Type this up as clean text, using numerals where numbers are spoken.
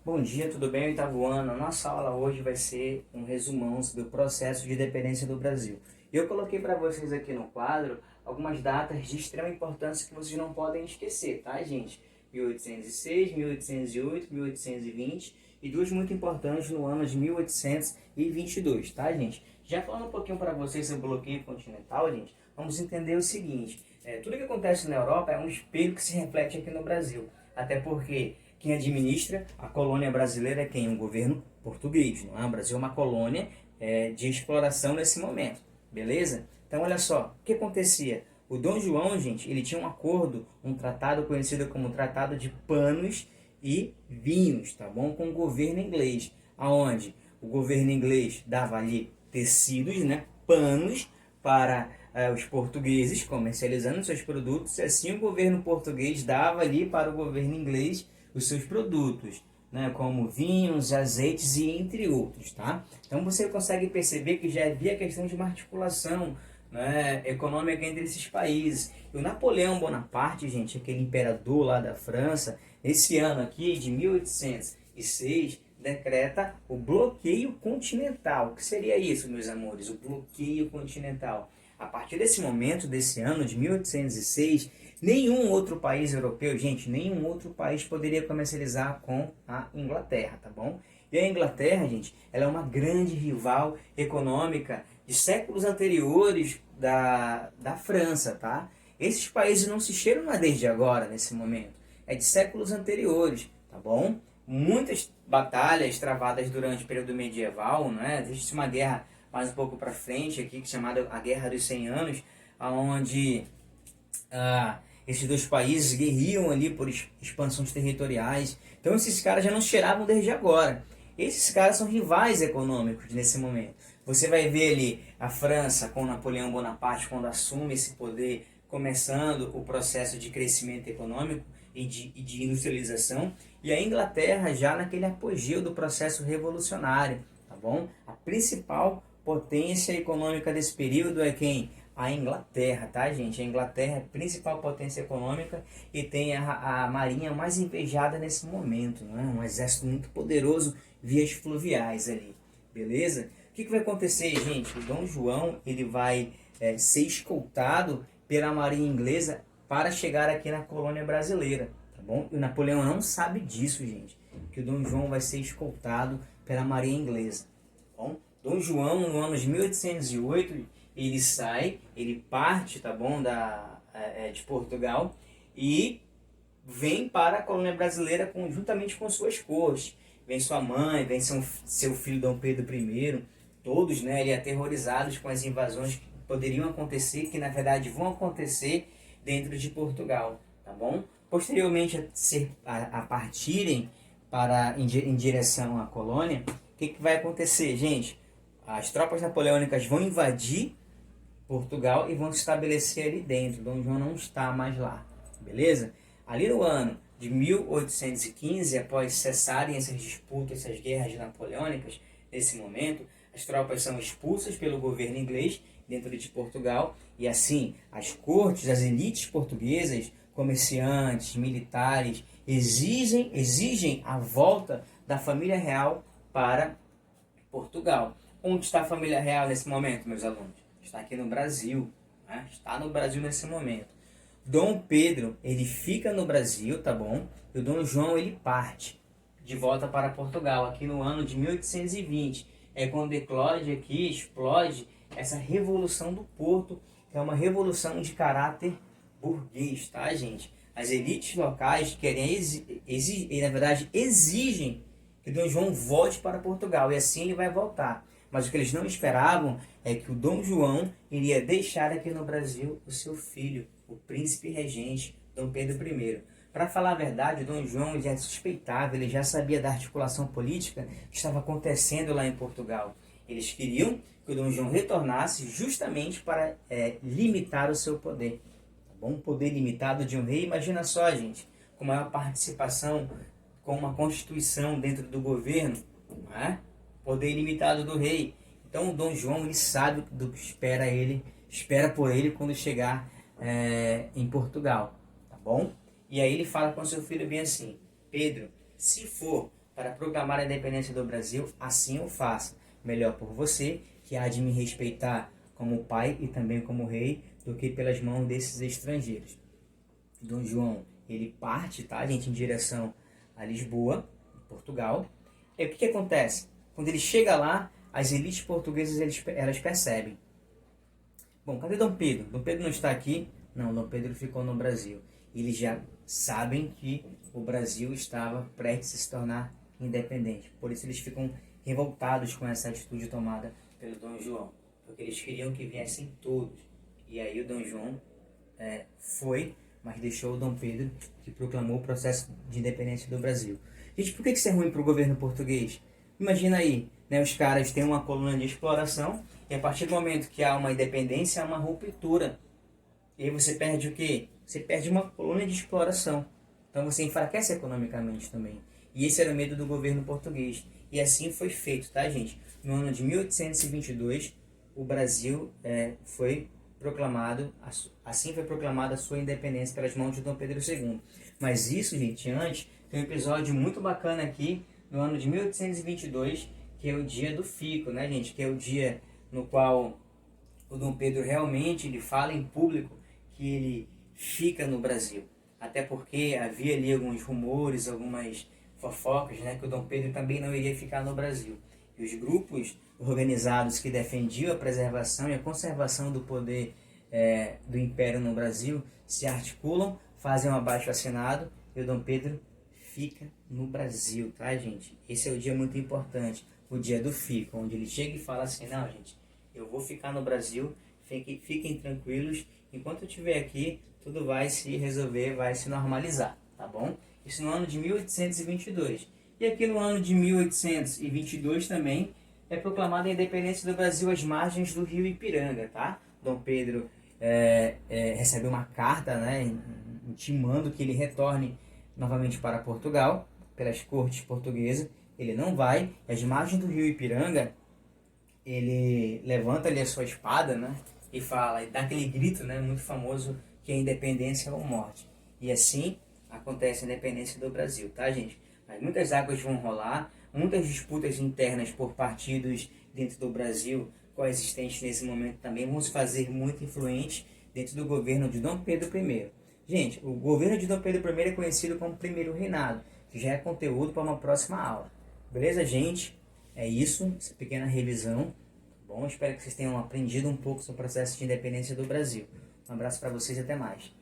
Bom dia, tudo bem? Oitavo ano. A nossa aula hoje vai ser um resumão sobre o processo de independência do Brasil. Eu coloquei para vocês aqui no quadro algumas datas de extrema importância que vocês não podem esquecer, tá, gente? 1806, 1808, 1820 e duas muito importantes no ano de 1822, tá, gente? Já falando um pouquinho para vocês sobre o bloqueio continental, gente, vamos entender o seguinte: tudo que acontece na Europa é um espelho que se reflete aqui no Brasil. Até porque quem administra a colônia brasileira é quem? O governo português, não é? O Brasil é uma colônia de exploração nesse momento, beleza? Então, olha só, o que acontecia? O Dom João, gente, ele tinha um acordo, um tratado conhecido como Tratado de Panos e Vinhos, tá bom? Com o governo inglês, aonde o governo inglês dava ali tecidos, né, panos, para os portugueses comercializando seus produtos, e assim o governo português dava ali para o governo inglês os seus produtos, né, como vinhos, azeites e entre outros, tá? Então você consegue perceber que já havia questão de uma articulação, né, econômica entre esses países. E o Napoleão Bonaparte, gente, aquele imperador lá da França, esse ano aqui de 1806, decreta o bloqueio continental. O que seria isso, meus amores? O bloqueio continental. A partir desse momento, desse ano de 1806, nenhum outro país europeu, gente, nenhum outro país poderia comercializar com a Inglaterra, tá bom? E a Inglaterra, gente, ela é uma grande rival econômica de séculos anteriores da França, tá? Esses países não se cheiram desde agora, nesse momento. É de séculos anteriores, tá bom? Muitas batalhas travadas durante o período medieval, né? Existe uma guerra mais um pouco para frente aqui, que é chamada a Guerra dos 100 Anos, onde esses dois países guerriam ali por expansões territoriais. Então esses caras já não cheiravam desde agora. Esses caras são rivais econômicos nesse momento. Você vai ver ali a França com Napoleão Bonaparte quando assume esse poder, começando o processo de crescimento econômico e de industrialização, e a Inglaterra já naquele apogeu do processo revolucionário, tá bom? A principal potência econômica desse período é quem? A Inglaterra, tá, gente? A Inglaterra é a principal potência econômica e tem a marinha mais invejada nesse momento, não é? Um exército muito poderoso, vias fluviais ali, beleza? O que vai acontecer, gente? O Dom João, ele vai ser escoltado pela marinha inglesa para chegar aqui na colônia brasileira, tá bom? E o Napoleão não sabe disso, gente, que o Dom João vai ser escoltado pela marinha inglesa, tá bom? Dom João, no ano de 1808, ele sai, ele parte, tá bom, de Portugal e vem para a colônia brasileira juntamente com suas cortes. Vem sua mãe, vem seu filho Dom Pedro I, todos, né, ali aterrorizados com as invasões que poderiam acontecer, que na verdade vão acontecer dentro de Portugal, tá bom? Posteriormente a partirem em direção à colônia, o que vai acontecer, gente? As tropas napoleônicas vão invadir Portugal e vão se estabelecer ali dentro. Dom João não está mais lá, beleza? Ali no ano de 1815, após cessarem essas disputas, essas guerras napoleônicas, nesse momento, as tropas são expulsas pelo governo inglês dentro de Portugal e assim as cortes, as elites portuguesas, comerciantes, militares, exigem a volta da família real para Portugal. Onde está a família real nesse momento, meus alunos? Está aqui no Brasil, né? Está no Brasil nesse momento. Dom Pedro, ele fica no Brasil, tá bom? E o Dom João, ele parte de volta para Portugal, aqui no ano de 1820. É quando eclode aqui, explode essa Revolução do Porto, que é uma revolução de caráter burguês, tá, gente? As elites locais querem, na verdade, exigem que Dom João volte para Portugal, e assim ele vai voltar. Mas o que eles não esperavam é que o Dom João iria deixar aqui no Brasil o seu filho, o príncipe regente, Dom Pedro I. Para falar a verdade, o Dom João já suspeitava, ele já sabia da articulação política que estava acontecendo lá em Portugal. Eles queriam que o Dom João retornasse justamente para limitar o seu poder. Tá bom? Um poder limitado de um rei, imagina só, gente, com maior participação, com uma constituição dentro do governo, não é? Poder ilimitado do rei. Então o Dom João, ele sabe do que espera por ele quando chegar em Portugal, tá bom? E aí ele fala com seu filho bem assim: Pedro, se for para proclamar a independência do Brasil, assim o faça. Melhor por você, que há de me respeitar como pai e também como rei, do que pelas mãos desses estrangeiros. Dom João, ele parte, tá, gente, em direção a Lisboa, Portugal. E o que acontece? Quando ele chega lá, as elites portuguesas elas percebem. Bom, cadê Dom Pedro? Dom Pedro não está aqui? Não, Dom Pedro ficou no Brasil. Eles já sabem que o Brasil estava prestes a se tornar independente. Por isso eles ficam revoltados com essa atitude tomada pelo Dom João. Porque eles queriam que viessem todos. E aí o Dom João foi, mas deixou o Dom Pedro, que proclamou o processo de independência do Brasil. Gente, por que isso é ruim para o governo português? Imagina aí, né, os caras têm uma colônia de exploração e a partir do momento que há uma independência, há uma ruptura. E aí você perde o quê? Você perde uma colônia de exploração. Então você enfraquece economicamente também. E esse era o medo do governo português. E assim foi feito, tá, gente? No ano de 1822, o Brasil foi proclamado, assim foi proclamada a sua independência pelas mãos de Dom Pedro II. Mas isso, gente, antes, tem um episódio muito bacana aqui, no ano de 1822, que é o dia do fico, né, gente? Que é o dia no qual o Dom Pedro realmente ele fala em público que ele fica no Brasil. Até porque havia ali alguns rumores, algumas fofocas, né, que o Dom Pedro também não iria ficar no Brasil. E os grupos organizados que defendiam a preservação e a conservação do poder do Império no Brasil se articulam, fazem um abaixo-assinado e o Dom Pedro fica no Brasil, tá, gente? Esse é o dia muito importante, o dia do fico, onde ele chega e fala assim, não, gente, eu vou ficar no Brasil, fiquem tranquilos, enquanto eu estiver aqui, tudo vai se resolver, vai se normalizar, tá bom? Isso no ano de 1822. E aqui no ano de 1822 também é proclamada a independência do Brasil às margens do rio Ipiranga, tá? Dom Pedro recebe uma carta, né, intimando que ele retorne novamente para Portugal, pelas cortes portuguesas. Ele não vai, e às margens do rio Ipiranga, ele levanta ali a sua espada, né, e fala, e dá aquele grito, né, muito famoso, que é independência ou morte. E assim acontece a independência do Brasil, tá, gente? Mas muitas águas vão rolar, muitas disputas internas por partidos dentro do Brasil coexistentes nesse momento também vão se fazer muito influentes dentro do governo de Dom Pedro I. Gente, o governo de Dom Pedro I é conhecido como Primeiro Reinado, que já é conteúdo para uma próxima aula. Beleza, gente? É isso, essa pequena revisão. Bom, espero que vocês tenham aprendido um pouco sobre o processo de independência do Brasil. Um abraço para vocês e até mais.